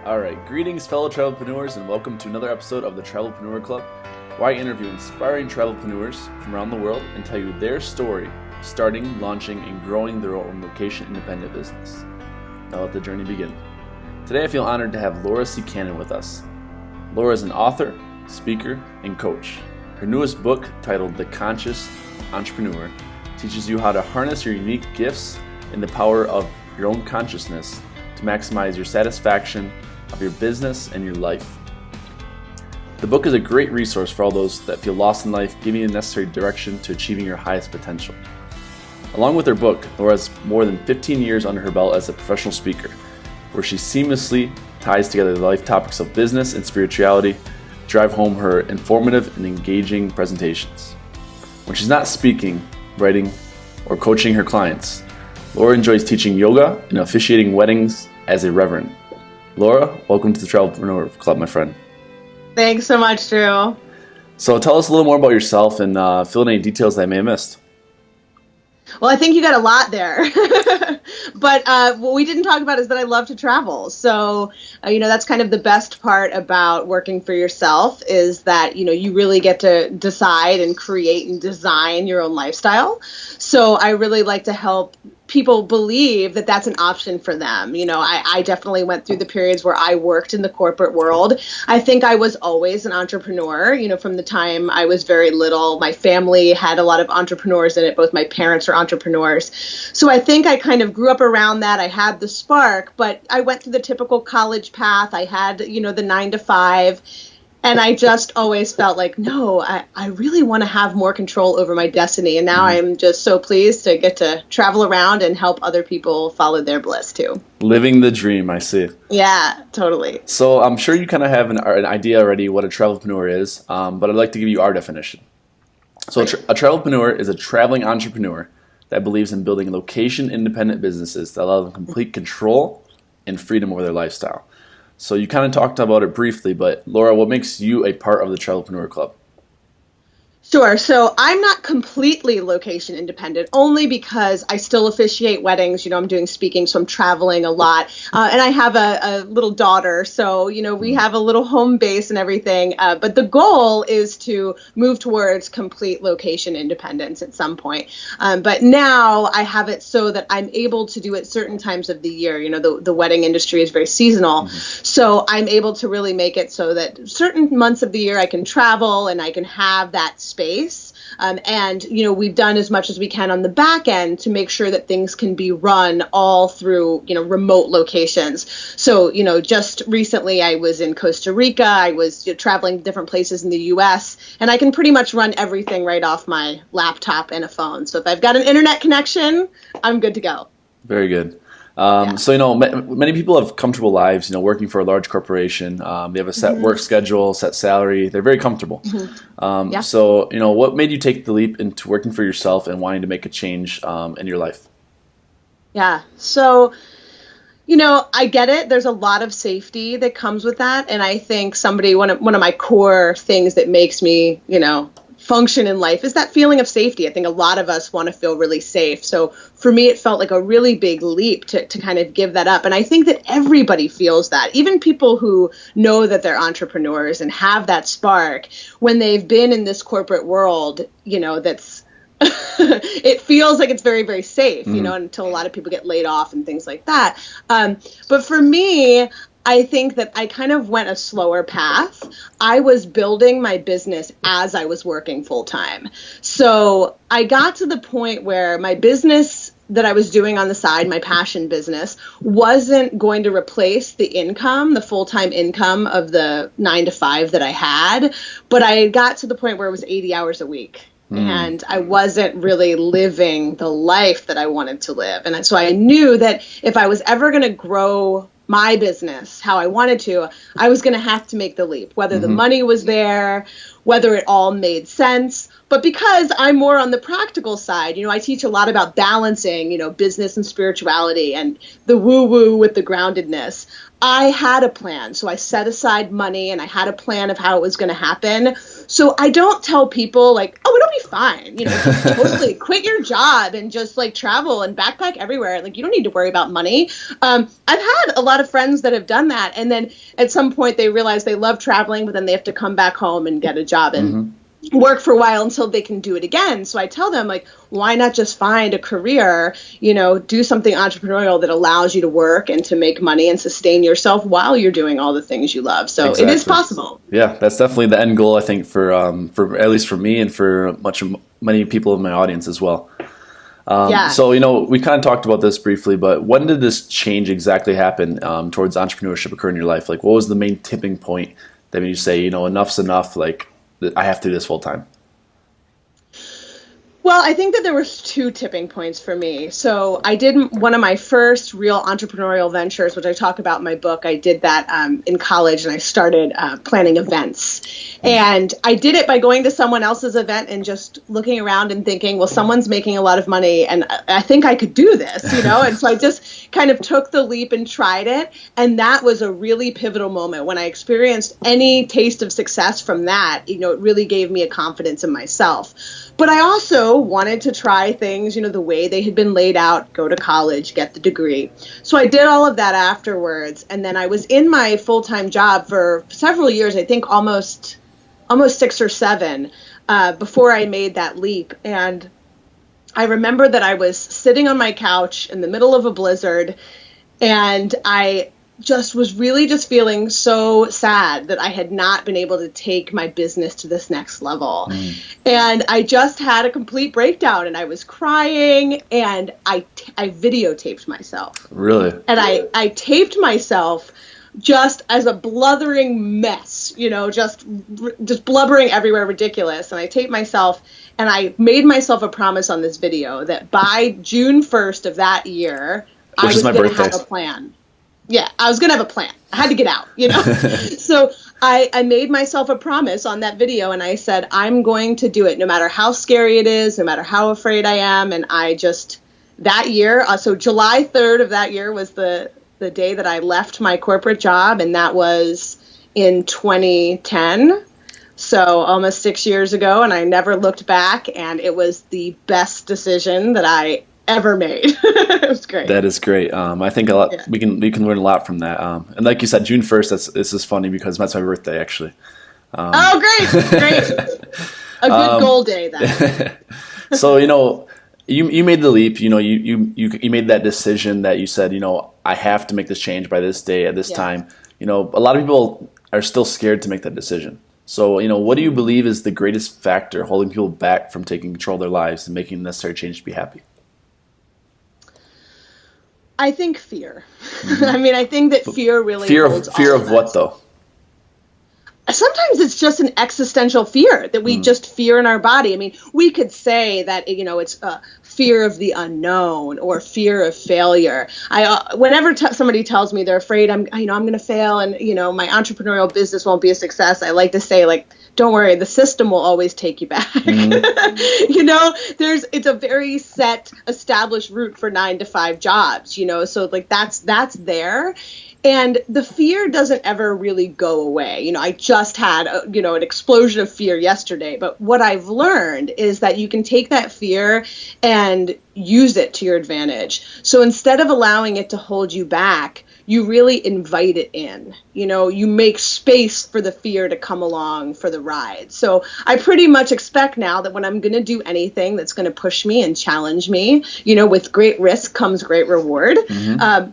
All right, greetings, fellow travelpreneurs, and welcome to another episode of the Travelpreneur Club, where I interview inspiring travelpreneurs from around the world and tell you their story of starting, launching, and growing their own location-independent business. Now let the journey begin. Today, I feel honored to have Laura C. Cannon with us. Laura is an author, speaker, and coach. Her newest book, titled The Conscious Entrepreneur, teaches you how to harness your unique gifts and the power of your own consciousness to maximize your satisfaction of your business and your life. The book is a great resource for all those that feel lost in life, giving you the necessary direction to achieving your highest potential. Along with her book, Laura has more than 15 years under her belt as a professional speaker, where she seamlessly ties together the life topics of business and spirituality to drive home her informative and engaging presentations. When she's not speaking, writing, or coaching her clients, Laura enjoys teaching yoga and officiating weddings as a reverend. Laura, welcome to the Travelpreneur Club, my friend. Thanks so much, Drew. So tell us a little more about yourself and fill in any details that I may have missed. Well, I think you got a lot there. But what we didn't talk about is that I love to travel. So, that's kind of the best part about working for yourself is that, you really get to decide and create and design your own lifestyle. So I really like to help people believe that that's an option for them. I definitely went through the periods where I worked in the corporate world. I think I was always an entrepreneur, from the time I was very little. My family had a lot of entrepreneurs in it. Both my parents are entrepreneurs. So I think I kind of grew up around that. I had the spark, but I went through the typical college path. I had, the 9 to 5. And I just always felt like, no, I really want to have more control over my destiny. And now I'm just so pleased to get to travel around and help other people follow their bliss too. Living the dream, I see. Yeah, totally. So I'm sure you kind of have an idea already what a travelpreneur is, but I'd like to give you our definition. So a travelpreneur is a traveling entrepreneur that believes in building location-independent businesses that allow them complete control and freedom over their lifestyle. So you kind of talked about it briefly, but Laura, what makes you a part of the Travelpreneur Club? Sure. So I'm not completely location independent, only because I still officiate weddings. I'm doing speaking, so I'm traveling a lot. And I have a little daughter. So, we have a little home base and everything. But the goal is to move towards complete location independence at some point. But now I have it so that I'm able to do it certain times of the year. The wedding industry is very seasonal. Mm-hmm. So I'm able to really make it so that certain months of the year I can travel and I can have that space. And we've done as much as we can on the back end to make sure that things can be run all through, remote locations. So, just recently I was in Costa Rica. I was traveling different places in the U.S. and I can pretty much run everything right off my laptop and a phone. So if I've got an internet connection, I'm good to go. Very good. So, many people have comfortable lives, working for a large corporation. They have a set work schedule, set salary. They're very comfortable. So, what made you take the leap into working for yourself and wanting to make a change in your life? Yeah. So, I get it. There's a lot of safety that comes with that. And I think one of my core things that makes me, function in life is that feeling of safety. I think a lot of us want to feel really safe. So for me, it felt like a really big leap to kind of give that up. And I think that everybody feels that, even people who know that they're entrepreneurs and have that spark when they've been in this corporate world, that's it feels like it's very, very safe, until a lot of people get laid off and things like that. But for me, I think that I kind of went a slower path. I was building my business as I was working full time. So I got to the point where my business that I was doing on the side, my passion business, wasn't going to replace the income, the full-time income of the 9 to 5 that I had. But I got to the point where it was 80 hours a week. And I wasn't really living the life that I wanted to live. And so I knew that if I was ever going to grow my business how I wanted to, I was going to have to make the leap, whether the money was there, whether it all made sense. But because I'm more on the practical side, I teach a lot about balancing, business and spirituality and the woo-woo with the groundedness. I had a plan. So I set aside money and I had a plan of how it was going to happen. So I don't tell people like, oh, it'll be fine. Just totally quit your job and just like travel and backpack everywhere. Like, you don't need to worry about money. I've had a lot of friends that have done that. And then at some point they realize they love traveling, but then they have to come back home and get a job and work for a while until they can do it again. So I tell them, like, why not just find a career, do something entrepreneurial that allows you to work and to make money and sustain yourself while you're doing all the things you love. So It is possible. Yeah, that's definitely the end goal, I think, for at least for me and for many people in my audience as well. So, we kind of talked about this briefly, but when did this change exactly happen towards entrepreneurship occur in your life? Like, what was the main tipping point that made you say, enough's enough, like, I have to do this full time? Well, I think that there was two tipping points for me. So I did one of my first real entrepreneurial ventures, which I talk about in my book. I did that in college, and I started planning events. And I did it by going to someone else's event and just looking around and thinking, well, someone's making a lot of money, and I think I could do this, And so I just kind of took the leap and tried it. And that was a really pivotal moment when I experienced any taste of success from that. It really gave me a confidence in myself. But I also wanted to try things, the way they had been laid out, go to college, get the degree. So I did all of that afterwards. And then I was in my full-time job for several years, I think almost 6 or 7, before I made that leap. And I remember that I was sitting on my couch in the middle of a blizzard, and I just was really just feeling so sad that I had not been able to take my business to this next level. And I just had a complete breakdown, and I was crying, and I videotaped myself. Really? And I taped myself just as a blubbering mess, just blubbering everywhere, ridiculous. And I taped myself, and I made myself a promise on this video that by June 1st of that year, I was going to have a plan. Yeah, I was going to have a plan. I had to get out, So I made myself a promise on that video, and I said, I'm going to do it no matter how scary it is, no matter how afraid I am. And that year, so July 3rd of that year was the day that I left my corporate job, and that was in 2010. So almost 6 years ago, and I never looked back, and it was the best decision that I ever made. It was great. That is great. I think a lot. Yeah. We can learn a lot from that. And like you said, June 1st. This is funny because that's my birthday actually. Oh, great! A good goal day then. So you made the leap. You made that decision that you said, I have to make this change by this day at this time. A lot of people are still scared to make that decision. So what do you believe is the greatest factor holding people back from taking control of their lives and making the necessary change to be happy? I think fear. I think that fear really holds fear of what though? Sometimes it's just an existential fear that we just fear in our body. We could say that it's fear of the unknown or fear of failure. Whenever somebody tells me they're afraid I'm going to fail and my entrepreneurial business won't be a success, I like to say, like, don't worry, the system will always take you back. It's a very set, established route for 9-to-5 jobs, so like that's there. And the fear doesn't ever really go away. I just had, an explosion of fear yesterday. But what I've learned is that you can take that fear and use it to your advantage. So instead of allowing it to hold you back, you really invite it in. You make space for the fear to come along for the ride. So I pretty much expect now that when I'm going to do anything that's going to push me and challenge me, with great risk comes great reward.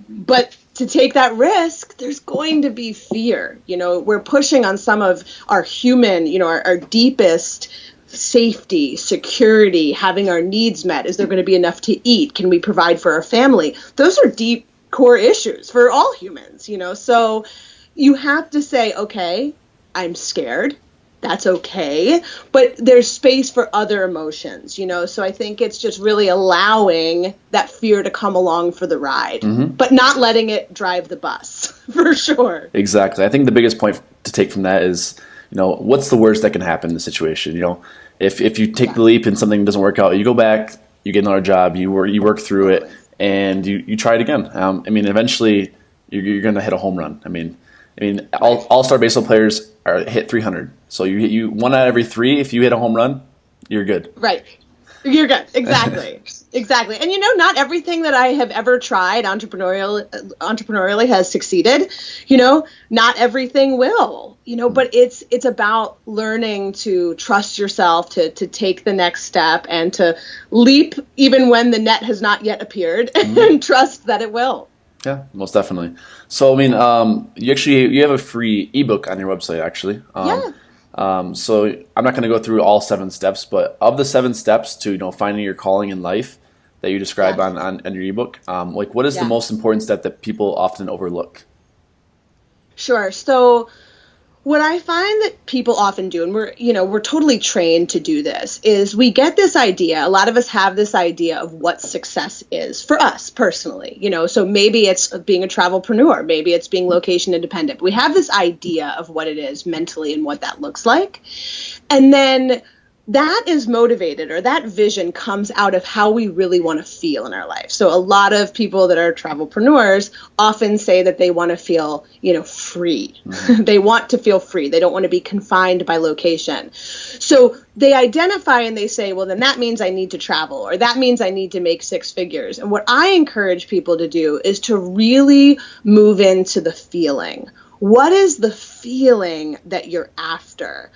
But to take that risk, there's going to be fear. We're pushing on some of our human, our deepest safety, security, having our needs met. Is there going to be enough to eat? Can we provide for our family? Those are deep core issues for all humans, So you have to say, okay, I'm scared. That's okay. But there's space for other emotions, So I think it's just really allowing that fear to come along for the ride, but not letting it drive the bus, for sure. Exactly. I think the biggest point to take from that is, what's the worst that can happen in the situation? If you take the leap and something doesn't work out, you go back, you get another job, you work through it, and you try it again. Eventually you're going to hit a home run. I mean, Right. all-star baseball players are hit 300. So you one out of every three, if you hit a home run, you're good. Right. You're good. Exactly. Exactly. And not everything that I have ever tried entrepreneurially has succeeded. Not everything will. But it's about learning to trust yourself, to take the next step, and to leap even when the net has not yet appeared, and trust that it will. Yeah, most definitely. So, I mean, you have a free ebook on your website, actually. Yeah. So I'm not going to go through all 7 steps, but of the 7 steps to finding your calling in life that you describe Yes. on your ebook, like what is the Yeah. most important step that people often overlook? Sure. So what I find that people often do, and we're totally trained to do this, is we get this idea. A lot of us have this idea of what success is for us personally. So maybe it's being a travelpreneur, maybe it's being location independent. We have this idea of what it is mentally and what that looks like. And then that is motivated, or that vision comes out of how we really want to feel in our life. So a lot of people that are travelpreneurs often say that they want to feel, free. They want to feel free. They don't want to be confined by location. So they identify and they say, well, then that means I need to travel, or that means I need to make 6 figures. And what I encourage people to do is to really move into the feeling. What is the feeling that you're after?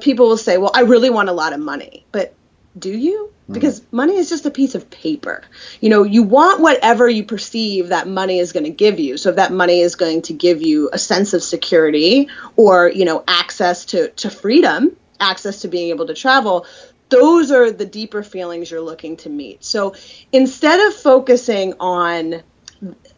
People will say, well, I really want a lot of money, but do you? Because money is just a piece of paper. You want whatever you perceive that money is going to give you. So if that money is going to give you a sense of security, or, access to freedom, access to being able to travel, those are the deeper feelings you're looking to meet. So instead of focusing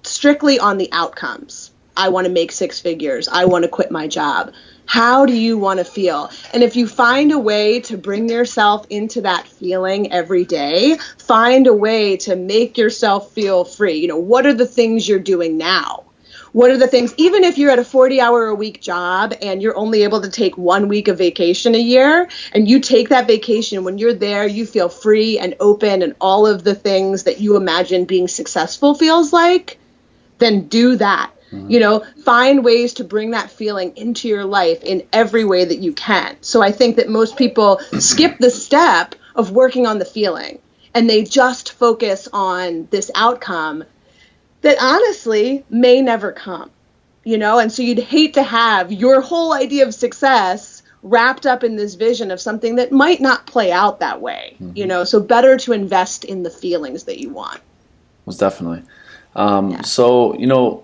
strictly on the outcomes, I want to make 6 figures, I want to quit my job, how do you want to feel? And if you find a way to bring yourself into that feeling every day, find a way to make yourself feel free. What are the things you're doing now? What are the things, even if you're at a 40-hour-a-week job and you're only able to take 1 week of vacation a year, and you take that vacation, when you're there, you feel free and open and all of the things that you imagine being successful feels like, then do that. Find ways to bring that feeling into your life in every way that you can. So I think that most people skip the step of working on the feeling, and they just focus on this outcome that honestly may never come, and so you'd hate to have your whole idea of success wrapped up in this vision of something that might not play out that way, so better to invest in the feelings that you want. Most definitely. So,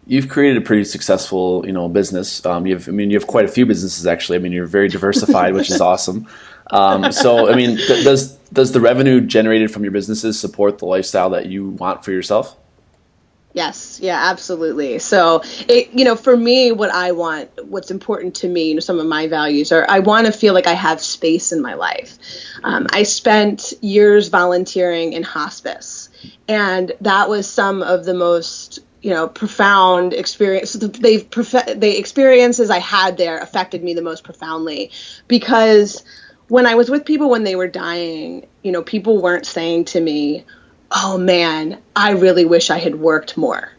you've created a pretty successful, business. You have quite a few businesses actually. I mean, you're very diversified, which is awesome. So, I mean, does the revenue generated from your businesses support the lifestyle that you want for yourself? Yes. Yeah, absolutely. So for me, what's important to me, some of my values are, I want to feel like I have space in my life. I spent years volunteering in hospice, and that was some of the most profound experience. The experiences I had there affected me the most profoundly, because when I was with people when they were dying, people weren't saying to me, oh man, I really wish I had worked more.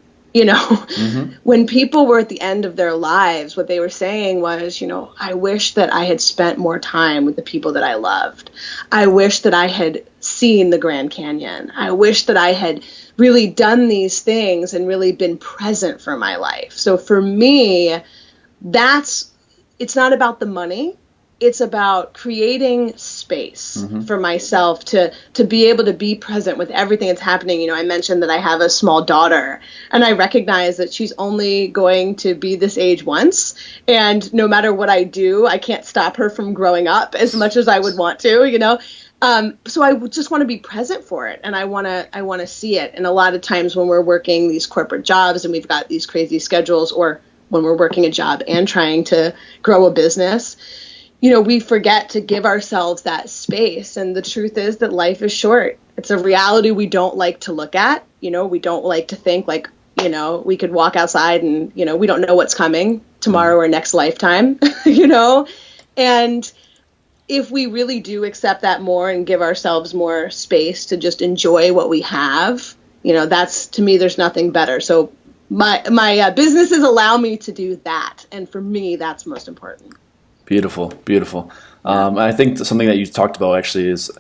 When people were at the end of their lives, what they were saying was, I wish that I had spent more time with the people that I loved. I wish that I had seen the Grand Canyon. I wish that I had really done these things and really been present for my life. So for me, it's not about the money. It's about creating space for myself to be able to be present with everything that's happening. I mentioned that I have a small daughter, and I recognize that she's only going to be this age once. And no matter what I do, I can't stop her from growing up as much as I would want to, So I just want to be present for it, and I want to see it. And a lot of times when we're working these corporate jobs and we've got these crazy schedules, or when we're working a job and trying to grow a business, we forget to give ourselves that space. And the truth is that life is short. It's a reality we don't like to look at. We don't like to think like, we could walk outside and, we don't know what's coming tomorrow or next lifetime, And if we really do accept that more and give ourselves more space to just enjoy what we have, that's, to me, there's nothing better. So my businesses allow me to do that. And for me, that's most important. Beautiful, beautiful. I think something that you talked about actually is,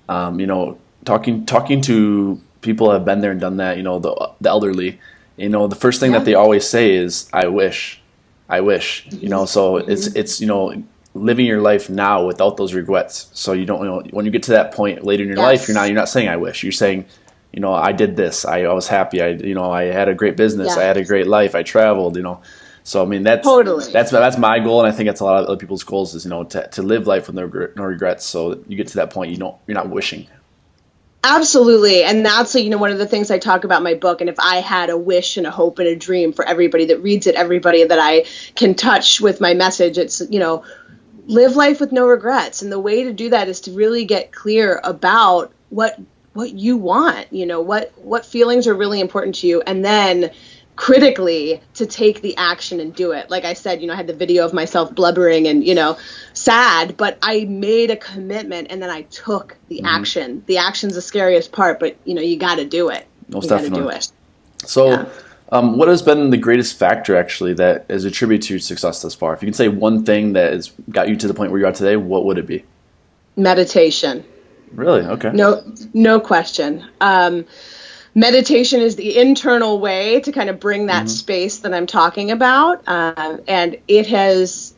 talking to people who have been there and done that, the elderly, the first thing that they always say is, I wish, so it's, living your life now without those regrets. So you don't, when you get to that point later in your life, you're not saying, I wish, you're saying, I did this, I was happy, I had a great business, I had a great life, I traveled, So I mean that's my goal, and I think that's a lot of other people's goals is to live life with no regrets. So you get to that point, you're not wishing. Absolutely, and that's one of the things I talk about in my book. And if I had a wish and a hope and a dream for everybody that reads it, everybody that I can touch with my message, it's live life with no regrets. And the way to do that is to really get clear about what you want. What feelings are really important to you, and then critically to take the action and do it. Like I said, I had the video of myself blubbering and, sad, but I made a commitment and then I took the action. The action's the scariest part, but you got to do it. Most definitely. You got to do it. So what has been the greatest factor actually that is attributed to your success thus far? If you can say one thing that has got you to the point where you are today, what would it be? Meditation. Really? Okay. No question. Meditation is the internal way to kind of bring that space that I'm talking about, and it has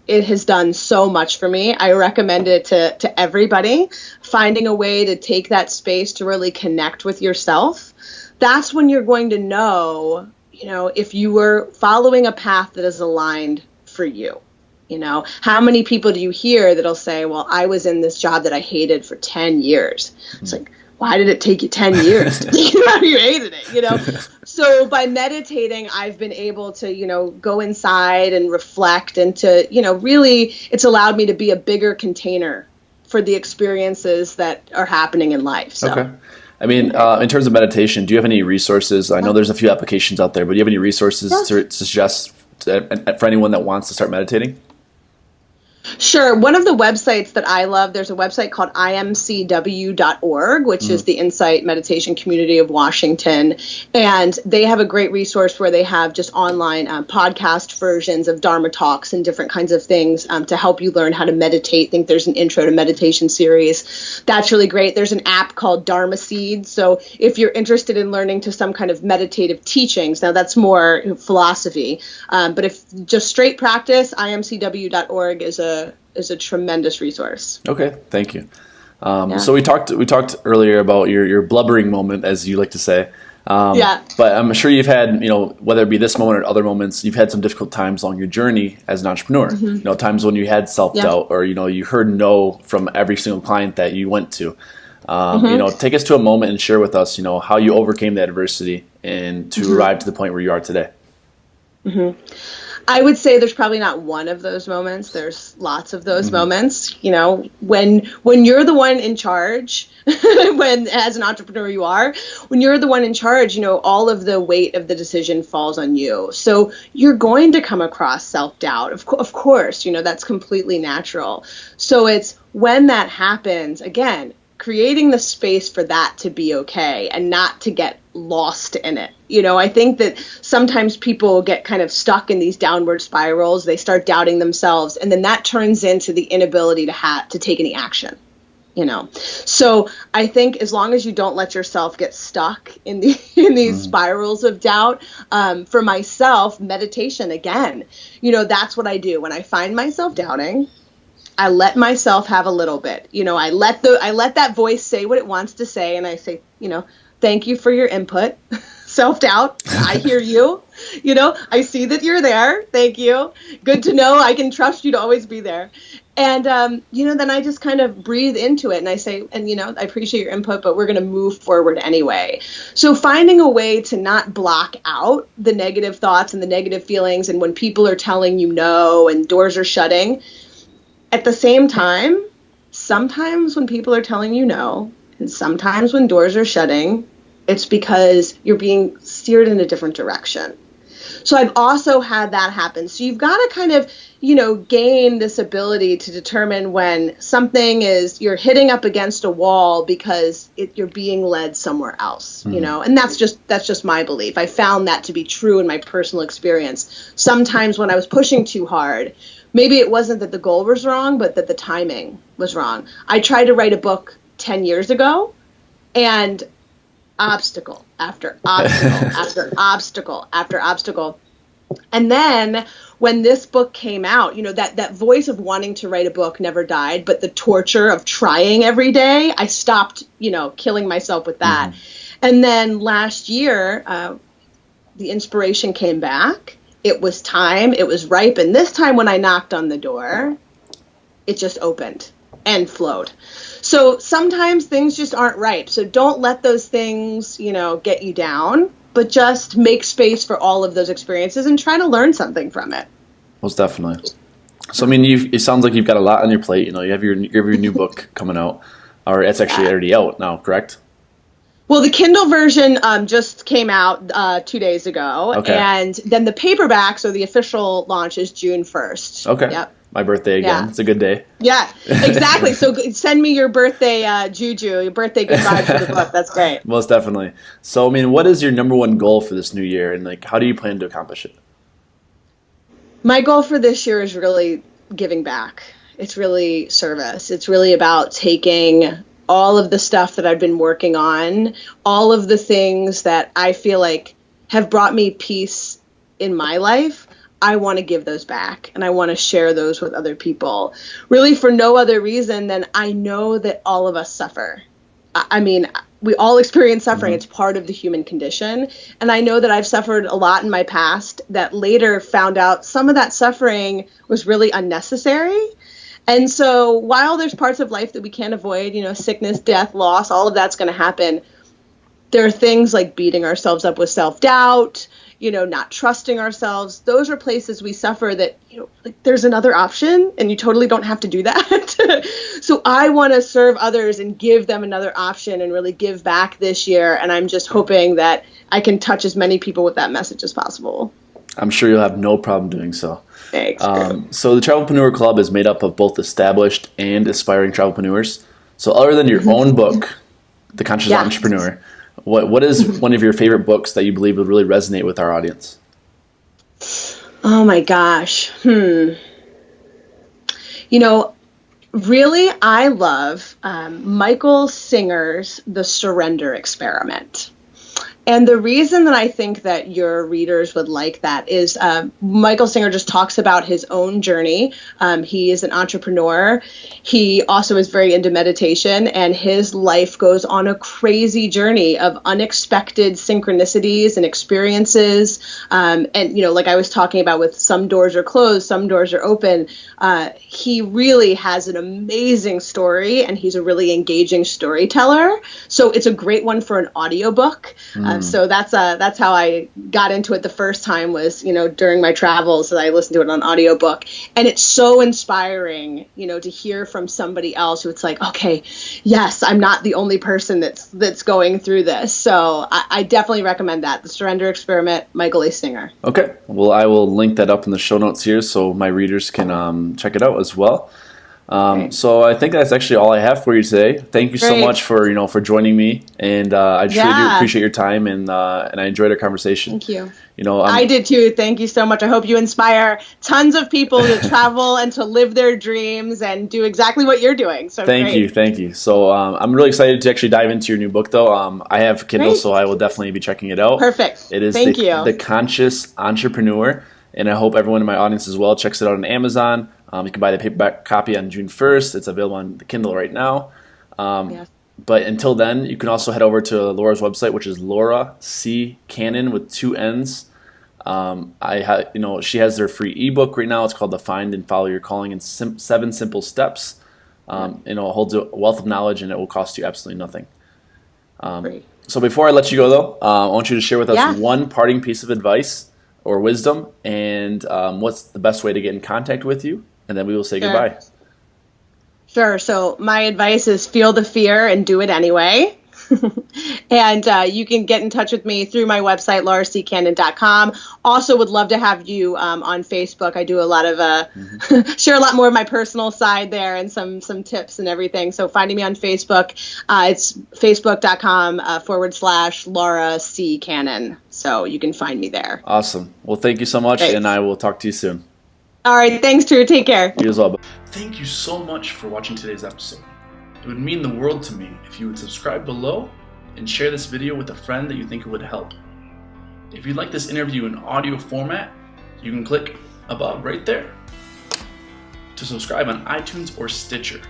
done so much for me. I recommend it to everybody. Finding a way to take that space to really connect with yourself. That's when you're going to know, if you were following a path that is aligned for you. How many people do you hear that'll say, well, I was in this job that I hated for 10 years. It's like, why did it take you 10 years to figure out you hated it, So by meditating, I've been able to, go inside and reflect and to, really it's allowed me to be a bigger container for the experiences that are happening in life. So. Okay. I mean, in terms of meditation, do you have any resources? I know there's a few applications out there, but do you have any resources to suggest for anyone that wants to start meditating? Sure. One of the websites that I love, there's a website called imcw.org, which is the Insight Meditation Community of Washington. And they have a great resource where they have just online podcast versions of Dharma talks and different kinds of things to help you learn how to meditate. I think there's an intro to meditation series. That's really great. There's an app called Dharma Seed. So if you're interested in learning to some kind of meditative teachings, now that's more philosophy. But if just straight practice, imcw.org is a tremendous resource. Okay, thank you. So we talked earlier about your blubbering moment, as you like to say. But I'm sure you've had, whether it be this moment or other moments, you've had some difficult times along your journey as an entrepreneur. Times when you had self-doubt or, you heard no from every single client that you went to. Take us to a moment and share with us, how you overcame the adversity and to arrive to the point where you are today. I would say there's probably not one of those moments. There's lots of those moments, when you're the one in charge, when as an entrepreneur you are, when you're the one in charge, all of the weight of the decision falls on you. So you're going to come across self-doubt. Of course, that's completely natural. So it's when that happens, again, creating the space for that to be okay and not to get lost in it. I think that sometimes people get kind of stuck in these downward spirals. They start doubting themselves, and then that turns into the inability to take any action. So I think as long as you don't let yourself get stuck in these spirals of doubt, for myself, meditation, again, that's what I do when I find myself doubting. I let myself have a little bit, I let that voice say what it wants to say. And I say, thank you for your input. Self-doubt. I hear you. I see that you're there. Thank you. Good to know. I can trust you to always be there. And, then I just kind of breathe into it and I say, I appreciate your input, but we're going to move forward anyway. So finding a way to not block out the negative thoughts and the negative feelings. And when people are telling you no and doors are shutting, at the same time, sometimes when people are telling you no, and sometimes when doors are shutting, it's because you're being steered in a different direction. So I've also had that happen. So you've got to kind of, gain this ability to determine when something is, you're hitting up against a wall because you're being led somewhere else, and that's just my belief. I found that to be true in my personal experience. Sometimes when I was pushing too hard, maybe it wasn't that the goal was wrong, but that the timing was wrong. I tried to write a book 10 years ago, and obstacle after obstacle after obstacle after obstacle. And then when this book came out, that voice of wanting to write a book never died, but the torture of trying every day, I stopped, killing myself with that. And then last year, the inspiration came back. It was time. It was ripe. And this time when I knocked on the door, it just opened and flowed. So sometimes things just aren't ripe. So don't let those things, get you down, but just make space for all of those experiences and try to learn something from it. Most definitely. So, it sounds like you've got a lot on your plate. You have your new book coming out, or it's actually already out now, correct? Well, the Kindle version just came out 2 days ago. Okay. And then the paperback, so the official launch is June 1st. Okay. Yep. My birthday again. Yeah. It's a good day. Yeah, exactly. So send me your birthday juju, your birthday good vibes for the book. That's great. Most definitely. So, what is your number one goal for this new year, and how do you plan to accomplish it? My goal for this year is really giving back. It's really service. It's really about taking all of the stuff that I've been working on, all of the things that I feel like have brought me peace in my life. I want to give those back, and I want to share those with other people, really for no other reason than I know that all of us suffer. We all experience suffering. It's part of the human condition. And I know that I've suffered a lot in my past that later found out some of that suffering was really unnecessary. And so while there's parts of life that we can't avoid, sickness, death, loss, all of that's going to happen, there are things like beating ourselves up with self-doubt, not trusting ourselves. Those are places we suffer that, there's another option and you totally don't have to do that. So I want to serve others and give them another option and really give back this year. And I'm just hoping that I can touch as many people with that message as possible. I'm sure you'll have no problem doing so. Thanks. So the Travelpreneur Club is made up of both established and aspiring travelpreneurs. So other than your own book, The Conscious Entrepreneur, what is one of your favorite books that you believe would really resonate with our audience? Oh my gosh. Really, I love Michael Singer's The Surrender Experiment. And the reason that I think that your readers would like that is Michael Singer just talks about his own journey. He is an entrepreneur. He also is very into meditation, and his life goes on a crazy journey of unexpected synchronicities and experiences. And, like I was talking about with some doors are closed, some doors are open. He really has an amazing story, and he's a really engaging storyteller. So it's a great one for an audiobook. So that's how I got into it the first time was, during my travels that I listened to it on audiobook. And it's so inspiring, to hear from somebody else who it's like, okay, yes, I'm not the only person that's going through this. So I definitely recommend that. The Surrender Experiment, Michael A. Singer. Okay. Well, I will link that up in the show notes here so my readers can check it out as well. So I think that's actually all I have for you today. Thank you so much for joining me, and I truly do appreciate your time, and I enjoyed our conversation. Thank you. I did too. Thank you so much. I hope you inspire tons of people to travel and to live their dreams and do exactly what you're doing. So thank you. So I'm really excited to actually dive into your new book, though. I have Kindle, so I will definitely be checking it out. Perfect. It is The Conscious Entrepreneur, and I hope everyone in my audience as well checks it out on Amazon. You can buy the paperback copy on June 1st. It's available on the Kindle right now. But until then, you can also head over to Laura's website, which is Laura C. Cannon with 2 N's. She has their free ebook right now. It's called The Find and Follow Your Calling in 7 Simple Steps. It holds a wealth of knowledge, and it will cost you absolutely nothing. So before I let you go, though, I want you to share with us one parting piece of advice or wisdom, and what's the best way to get in contact with you, and then we will say goodbye. Sure. So my advice is feel the fear and do it anyway. And you can get in touch with me through my website, lauraccannon.com. Also would love to have you on Facebook. I do a lot of, share a lot more of my personal side there and some tips and everything. So finding me on Facebook, it's facebook.com /Laura C. Cannon. So you can find me there. Awesome. Well, thank you so much, Thanks. and I will talk to you soon. All right. Thanks, Drew. Take care. You as well. Thank you so much for watching today's episode. It would mean the world to me if you would subscribe below and share this video with a friend that you think it would help. If you'd like this interview in audio format, you can click above right there to subscribe on iTunes or Stitcher.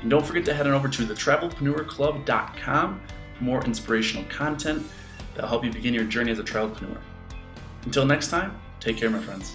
And don't forget to head on over to thetravelpreneurclub.com for more inspirational content that'll help you begin your journey as a travelpreneur. Until next time, take care, my friends.